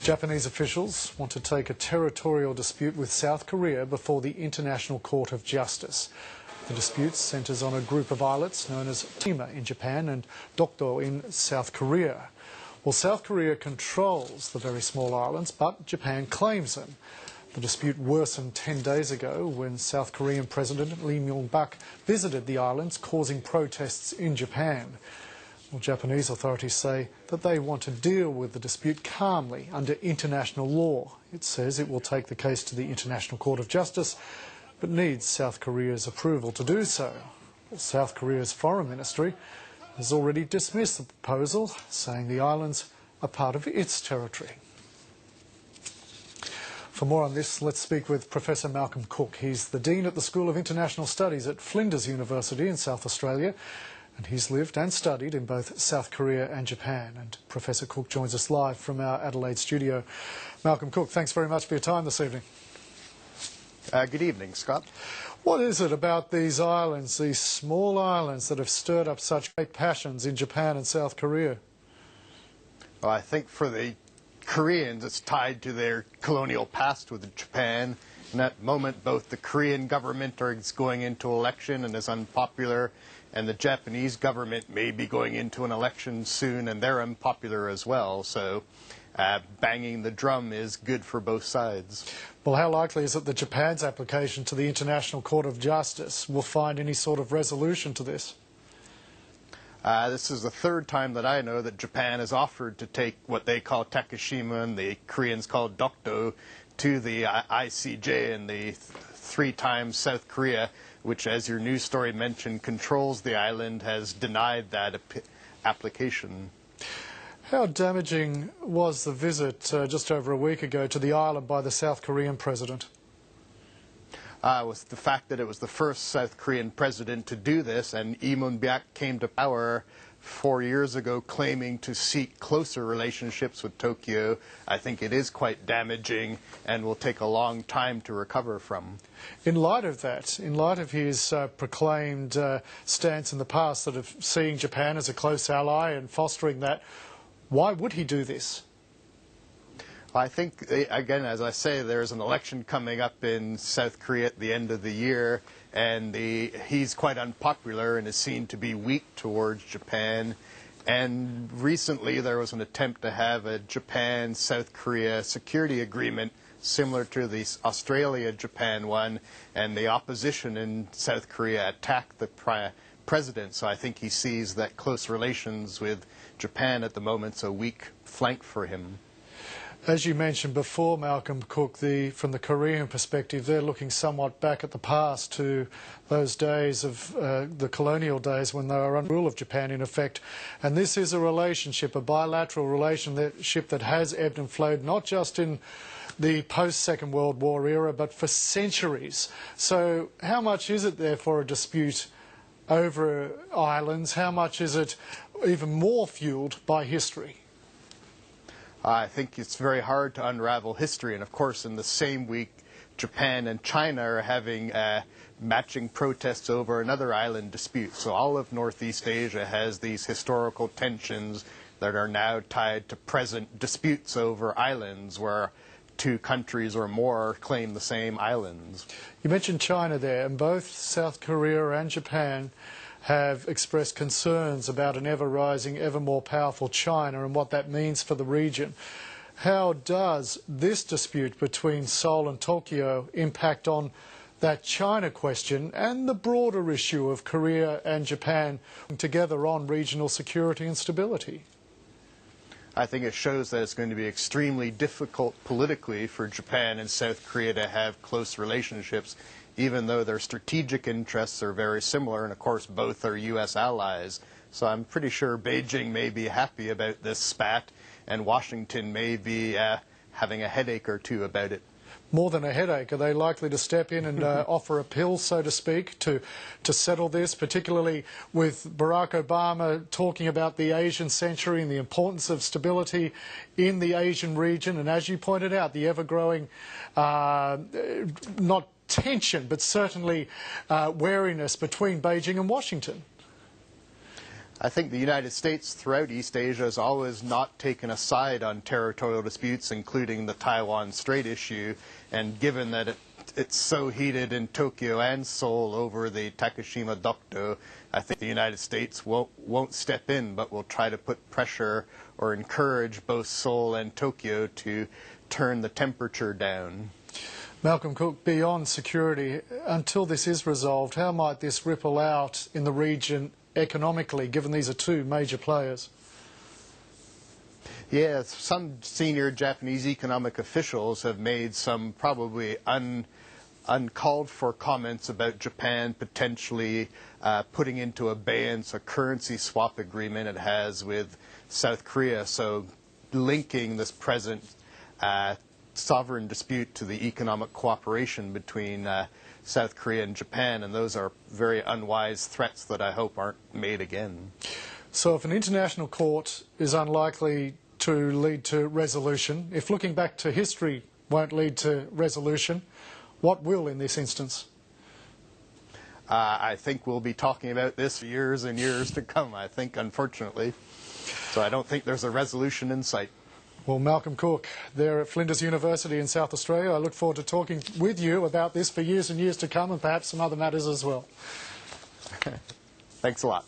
Japanese officials want to take a territorial dispute with South Korea before the International Court of Justice. The dispute centres on a group of islets known as Shima in Japan and Dokdo in South Korea. Well, South Korea controls the very small islands, but Japan claims them. The dispute worsened 10 days ago when South Korean President Lee Myung-bak visited the islands, causing protests in Japan. Well, Japanese authorities say that they want to deal with the dispute calmly under international law. It says it will take the case to the International Court of Justice, but needs South Korea's approval to do so. Well, South Korea's foreign ministry has already dismissed the proposal, saying the islands are part of its territory. For more on this, let's speak with Professor Malcolm Cook. He's the Dean at the School of International Studies at Flinders University in South Australia, and he's lived and studied in both South Korea and Japan. And Professor Cook joins us live from our Adelaide studio. Malcolm Cook, thanks very much for your time this evening. Good evening, Scott. What is it about these islands, these small islands, that have stirred up such great passions in Japan and South Korea? Well, I think for the Koreans, it's tied to their colonial past with Japan. In that moment, both the Korean government is going into election and is unpopular, and the Japanese government may be going into an election soon, and they're unpopular as well. So banging the drum is good for both sides. Well, how likely is it that Japan's application to the International Court of Justice will find any sort of resolution to this? This is the third time that I know that Japan has offered to take what they call Takeshima and the Koreans call Dokdo to the ICJ, and the three times South Korea, which, as your news story mentioned, controls the island, has denied that application. How damaging was the visit just over a week ago to the island by the South Korean president? Was the fact that it was the first South Korean president to do this, and Lee Myung-bak came to power 4 years ago claiming to seek closer relationships with Tokyo. I think it is quite damaging and will take a long time to recover from. In light of that, in light of his proclaimed stance in the past that of seeing Japan as a close ally and fostering that, why would he do this? I think, again, as I say, there's an election coming up in South Korea at the end of the year, and he's quite unpopular and is seen to be weak towards Japan. And recently there was an attempt to have a Japan-South Korea security agreement similar to the Australia-Japan one, and the opposition in South Korea attacked the president. So I think he sees that close relations with Japan at the moment's a weak flank for him. As you mentioned before, Malcolm Cook, from the Korean perspective, they're looking somewhat back at the past to those days of the colonial days when they were under rule of Japan, in effect. And this is a relationship, a bilateral relationship that has ebbed and flowed, not just in the post-Second World War era, but for centuries. So how much is it there for a dispute over islands? How much is it even more fuelled by history? I think it's very hard to unravel history, and of course in the same week Japan and China are having matching protests over another island dispute. So all of Northeast Asia has these historical tensions that are now tied to present disputes over islands where two countries or more claim the same islands. You mentioned China there, and both South Korea and Japan have expressed concerns about an ever-rising, ever more powerful China and what that means for the region. How does this dispute between Seoul and Tokyo impact on that China question and the broader issue of Korea and Japan together on regional security and stability? I think it shows that it's going to be extremely difficult politically for Japan and South Korea to have close relationships, even though their strategic interests are very similar, and of course both are U.S. allies. So I'm pretty sure Beijing may be happy about this spat, and Washington may be having a headache or two about it. More than a headache, are they likely to step in and offer a pill, so to speak, to settle this, particularly with Barack Obama talking about the Asian century and the importance of stability in the Asian region, and as you pointed out, the ever-growing, not tension, but certainly wariness between Beijing and Washington? I think the United States throughout East Asia has always not taken a side on territorial disputes, including the Taiwan Strait issue, and given that it's so heated in Tokyo and Seoul over the Takashima Dokdo, I think the United States won't step in, but will try to put pressure or encourage both Seoul and Tokyo to turn the temperature down. Malcolm Cook, beyond security, until this is resolved, how might this ripple out in the region economically, given these are two major players? Yeah, some senior Japanese economic officials have made some probably uncalled for comments about Japan potentially putting into abeyance a currency swap agreement it has with South Korea, so linking this present sovereign dispute to the economic cooperation between South Korea and Japan, and those are very unwise threats that I hope aren't made again. So if an international court is unlikely to lead to resolution, if looking back to history won't lead to resolution, what will in this instance? I think we'll be talking about this for years and years to come, I think, unfortunately. So I don't think there's a resolution in sight. Well, Malcolm Cook, there at Flinders University in South Australia, I look forward to talking with you about this for years and years to come, and perhaps some other matters as well. Thanks a lot.